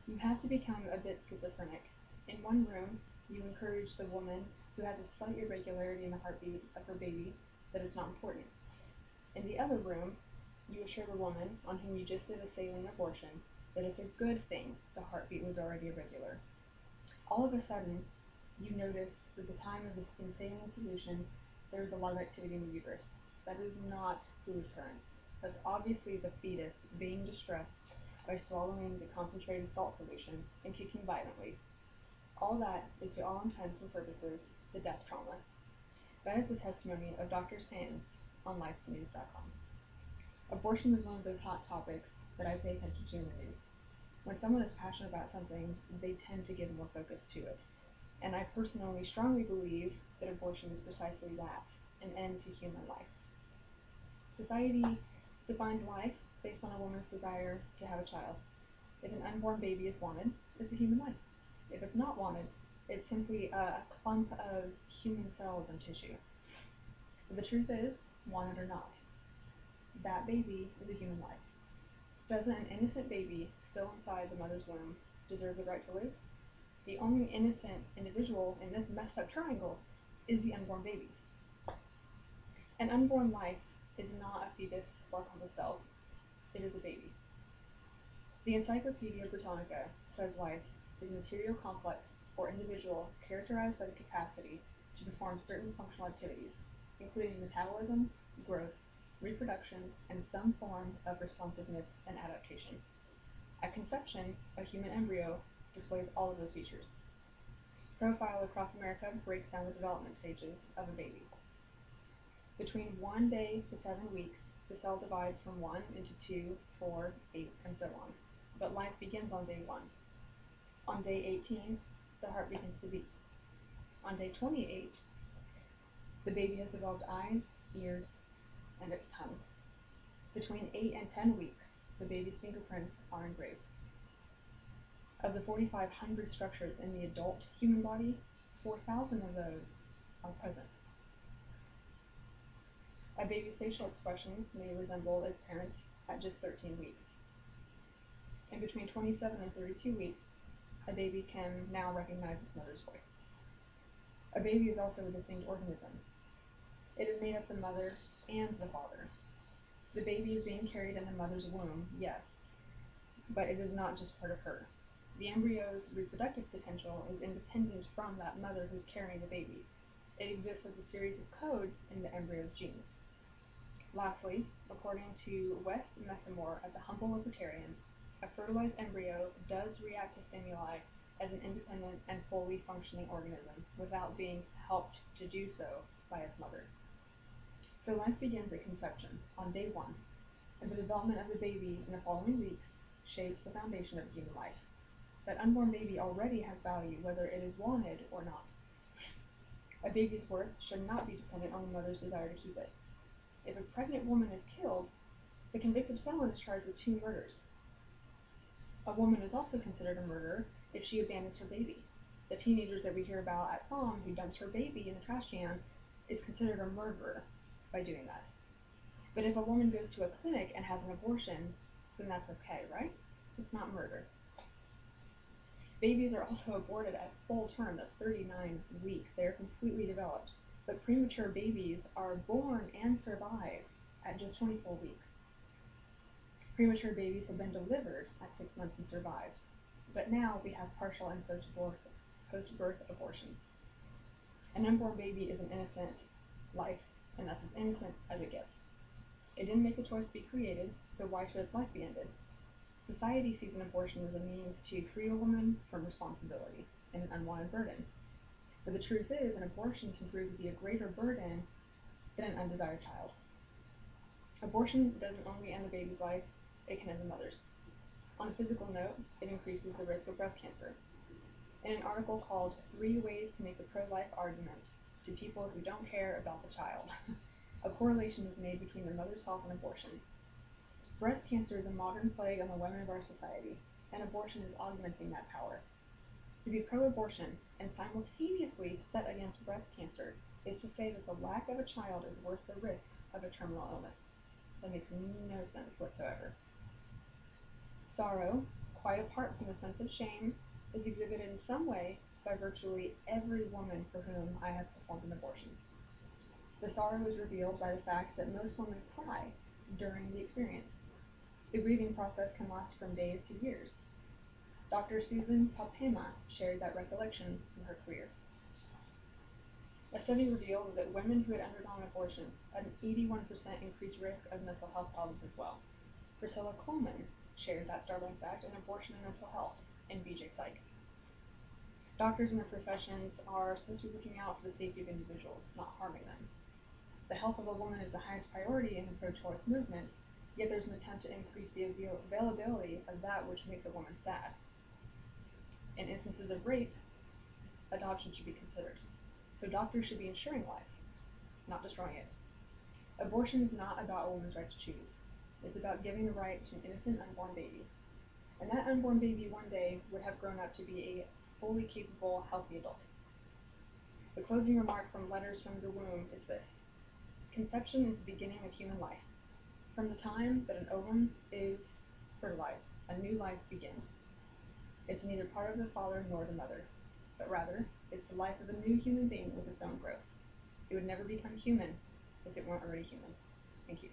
You have to become a bit schizophrenic. In one room, you encourage the woman who has a slight irregularity in the heartbeat of her baby that it's not important. In the other room, you assure the woman on whom you just did a saline abortion that it's a good thing the heartbeat was already irregular. All of a sudden, you notice that at the time of this saline solution, there is a lot of activity in the uterus. That is not fluid currents. That's obviously the fetus being distressed by swallowing the concentrated salt solution and kicking violently. All that is, to all intents and purposes, the death trauma. That is the testimony of Dr. Sands on lifenews.com. Abortion is one of those hot topics that I pay attention to in the news. When someone is passionate about something, they tend to give more focus to it. And I personally strongly believe that abortion is precisely that, an end to human life. Society defines life based on a woman's desire to have a child. If an unborn baby is wanted, it's a human life. If it's not wanted, it's simply a clump of human cells and tissue. But the truth is, wanted or not, that baby is a human life. Doesn't an innocent baby still inside the mother's womb deserve the right to live? The only innocent individual in this messed up triangle is the unborn baby. An unborn life is not a fetus or a clump of cells. It is a baby. The Encyclopedia Britannica says life is a material complex or individual characterized by the capacity to perform certain functional activities, including metabolism, growth, reproduction, and some form of responsiveness and adaptation. At conception, a human embryo displays all of those features. Profile Across America breaks down the development stages of a baby. Between 1 day to 7 weeks, the cell divides from 1 into 2, 4, 8, and so on. But life begins on day 1. On day 18, the heart begins to beat. On day 28, the baby has developed eyes, ears, and its tongue. Between 8 and 10 weeks, the baby's fingerprints are engraved. Of the 4,500 structures in the adult human body, 4,000 of those are present. A baby's facial expressions may resemble its parents at just 13 weeks. In between 27 and 32 weeks, a baby can now recognize its mother's voice. A baby is also a distinct organism. It is made of the mother and the father. The baby is being carried in the mother's womb, yes, but it is not just part of her. The embryo's reproductive potential is independent from that mother who's carrying the baby. It exists as a series of codes in the embryo's genes. Lastly, according to Wes Messamore at the Humble Libertarian, a fertilized embryo does react to stimuli as an independent and fully functioning organism without being helped to do so by its mother. So life begins at conception, on day 1, and the development of the baby in the following weeks shapes the foundation of human life. That unborn baby already has value whether it is wanted or not. A baby's worth should not be dependent on the mother's desire to keep it. If a pregnant woman is killed, the convicted felon is charged with 2 murders. A woman is also considered a murderer if she abandons her baby. The teenagers that we hear about at prom who dumps her baby in the trash can is considered a murderer by doing that. But if a woman goes to a clinic and has an abortion, then that's okay, right? It's not murder. Babies are also aborted at full term, that's 39 weeks. They are completely developed. But premature babies are born and survive at just 24 weeks. Premature babies have been delivered at 6 months and survived. But now we have partial and post-birth abortions. An unborn baby is an innocent life, and that's as innocent as it gets. It didn't make the choice to be created, so why should its life be ended? Society sees an abortion as a means to free a woman from responsibility and an unwanted burden. But the truth is, an abortion can prove to be a greater burden than an undesired child. Abortion doesn't only end the baby's life, it can end the mother's. On a physical note, it increases the risk of breast cancer. In an article called 3 Ways to Make the Pro-Life Argument to People Who Don't Care About the Child, a correlation is made between the mother's health and abortion. Breast cancer is a modern plague on the women of our society, and abortion is augmenting that power. To be pro-abortion and simultaneously set against breast cancer is to say that the lack of a child is worth the risk of a terminal illness. That makes no sense whatsoever. Sorrow, quite apart from the sense of shame, is exhibited in some way by virtually every woman for whom I have performed an abortion. The sorrow is revealed by the fact that most women cry during the experience. The grieving process can last from days to years. Dr. Susan Palpema shared that recollection from her career. A study revealed that women who had undergone abortion had an 81% increased risk of mental health problems as well. Priscilla Coleman shared that startling fact in Abortion and Mental Health in BJ Psych. Doctors and their professions are supposed to be looking out for the safety of individuals, not harming them. The health of a woman is the highest priority in the pro-choice movement, yet there's an attempt to increase the availability of that which makes a woman sad. In instances of rape, adoption should be considered. So doctors should be ensuring life, not destroying it. Abortion is not about a woman's right to choose. It's about giving the right to an innocent unborn baby. And that unborn baby one day would have grown up to be a fully capable, healthy adult. The closing remark from Letters from the Womb is this: conception is the beginning of human life. From the time that an ovum is fertilized, a new life begins. It's neither part of the father nor the mother, but rather, it's the life of a new human being with its own growth. It would never become human if it weren't already human. Thank you.